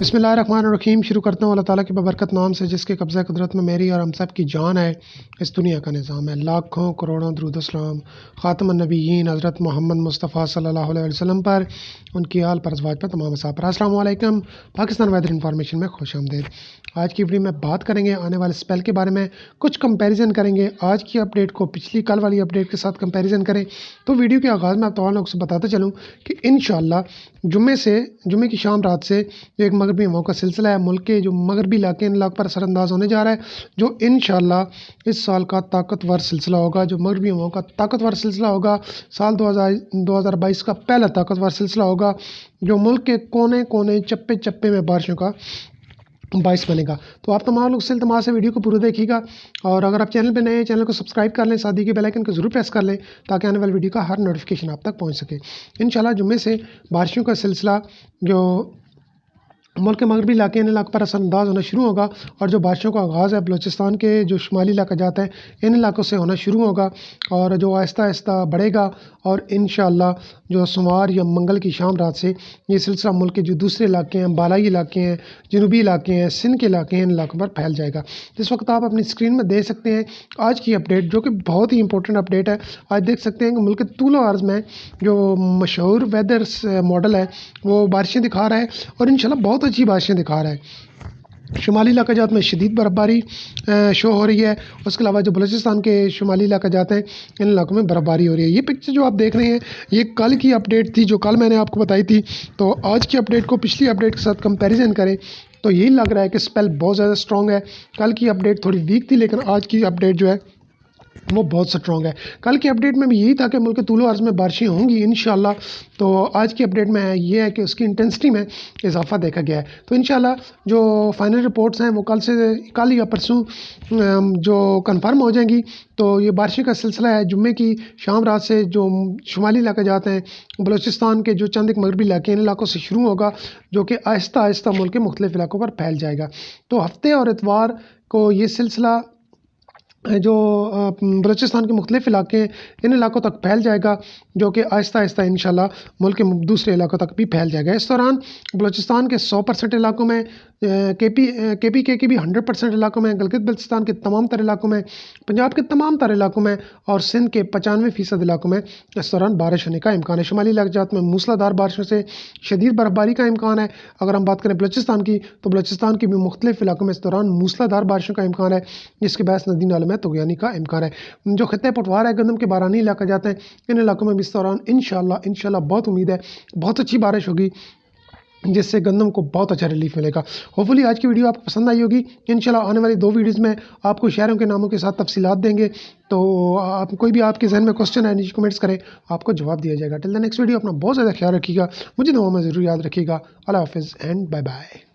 बिस्मिल्लाहिर्रहमानिर्रहीम। शुरू करता हूँ अल्लाह ताला के बबरकत नाम से जिसके कब्ज़ा कुदरत में मेरी और हम सब की जान है। इस दुनिया का निज़ाम है। लाखों करोड़ों दुरूद सलाम ख़ातमुन नबिय्यीन हज़रत मोहम्मद मुस्तफ़ा सल्लल्लाहु अलैहि वसल्लम पर, उनकी आल पर, अज़वाज पर, तमाम असाब पर। अस्सलामु अलैकुम। पाकिस्तान वेदर इन्फॉर्मेशन में खुश आमदीद। आज की वीडियो में बात करेंगे आने वाले स्पेल के बारे में, कुछ कंपैरिजन करेंगे। आज की अपडेट को पिछली कल वाली अपडेट के साथ कंपैरिजन करें। तो वीडियो के आगाज़ में आप तमाम लोगों से बताते चलूँ कि इंशाअल्लाह जुम्मे की शाम रात से जो एक मगरबी हवाओं का सिलसिला है मुल्क के जो मगरबी इलाके पर असरअंदाज होने जा रहा है, जो इंशाअल्लाह इस साल का ताकतवर सिलसिला होगा, जो मगरबी हवाओं का ताकतवर सिलसिला होगा। साल 2022 का पहला ताकतवर सिलसिला होगा जो मुल्क के कोने कोने चप्पे चप्पे में बारिशों का बाइस बनेगा। तो आप तमाम लोग से इल्तमास है वीडियो को पूरा देखिएगा, और अगर आप चैनल पे नए हैं चैनल को सब्सक्राइब कर लें, साथ ही के बेल आइकन को ज़रूर प्रेस कर लें ताकि आने वाली वीडियो का हर नोटिफिकेशन आप तक पहुंच सके। इंशाल्लाह जुम्मे से बारिशों का सिलसिला जो मुल्क के मगरबी इलाके पर असरअंदाज होना शुरू होगा, और जो बारिशों का आगाज़ है बलूचिस्तान के जो शुमाली इलाका जाता है इन इलाकों से होना शुरू होगा, और जो आहिस्ता आहिस्ता बढ़ेगा। और इंशाअल्लाह जो सोमवार या मंगल की शाम रात से ये सिलसिला मुल्क के जो दूसरे इलाके हैं, बालाई इलाके हैं, जनूबी इलाके हैं, सिंध के इलाके हैं, इन इलाकों पर फैल जाएगा। जिस वक्त आप अपनी स्क्रीन में देख सकते हैं आज की अपडेट, जो कि बहुत ही इंपॉर्टेंट अपडेट है। आज देख सकते हैं कि मुल्क के तूल अर्ज़ में जो मशहूर वेदर मॉडल है वो बारिशें दिखा रहा है, और इंशाल्लाह बहुत अच्छी बारिशें दिखा रहा है। शुमाली इलाका जात में शदीद बर्फ़बारी शो हो रही है। उसके अलावा जो बलूचिस्तान के शुमाली इलाका जाते हैं इन इलाकों में बर्फ़बारी हो रही है। ये पिक्चर जो आप देख रहे हैं ये कल की अपडेट थी, जो कल मैंने आपको बताई थी। तो आज की अपडेट को पिछली अपडेट के साथ कंपैरिजन करें तो यही लग रहा है कि स्पेल बहुत ज़्यादा स्ट्रॉन्ग है। कल की अपडेट थोड़ी वीक थी, लेकिन आज की अपडेट जो है वो बहुत स्ट्रॉन्ग है। कल की अपडेट में भी यही था कि मुल्क के तूलो अर्ज़ में बारिशें होंगी इंशाअल्लाह। तो आज की अपडेट में ये है कि उसकी इंटेंसिटी में इजाफा देखा गया है। तो इंशाअल्लाह जो फाइनल रिपोर्ट्स हैं वो कल या परसों जो कंफर्म हो जाएंगी। तो ये बारिशों का सिलसिला है जुम्मे की शाम रात से जो शुमाली इलाके जाते हैं, बलूचिस्तान के जो चंद एक मगरबी इलाके इन इलाकों से शुरू होगा, जो कि आहिस्ता आहिस्ता मुल्क के मुख्तलिफ इलाकों पर फैल जाएगा। तो हफ्ते और इतवार को ये सिलसिला जो बलूचिस्तान के मुख्तलिफ इलाके हैं इन इलाकों तक फैल जाएगा, जो कि आहिस्ता आहिस्ता इंशाल्लाह मुल्क के दूसरे इलाकों तक भी फैल जाएगा। इस दौरान बलूचिस्तान के 100% इलाकों में, के की भी 100% इलाकों में, गिलगित बल्तिस्तान के तमाम तर इलाकों में, पंजाब के तमाम तर इलाकों में और सिंध के 95% इलाकों में इस दौरान बारिश होने का इम्कान है। शुमाली इलाकात में मूसलाधार बारिशों से शदीद बर्फबारी का इम्कान है। अगर हम बात करें बलूचिस्तान की तो बलूचिस्तान के भी मुख्तलिफ इलाकों में इस दौरान मूसलाधार बारिशों का इम्कान है, जिसके बायस नदी नालों में तुग़यानी का इम्कान है। जो खित्ते पटवार है, गंदम के बारानी इलाका जाते हैं इन इलाकों में भी इस दौरान इंशाल्लाह बहुत उम्मीद है बहुत अच्छी बारिश होगी, जिससे गंदम को बहुत अच्छा रिलीफ मिलेगा। होपफुली आज की वीडियो आपको पसंद आई होगी। इंशाल्लाह आने वाली 2 वीडियोज़ में आपको शहरों के नामों के साथ तफसीलात देंगे। तो आप कोई भी आपके जहन में क्वेश्चन है नीचे कमेंट्स करें, आपको जवाब दिया जाएगा। टिल द नेक्स्ट वीडियो अपना बहुत ज़्यादा ख्याल रखिएगा, मुझे दुआ में ज़रूर याद रखिएगा। अल्लाह हाफ़िज़ एंड बाय बाय।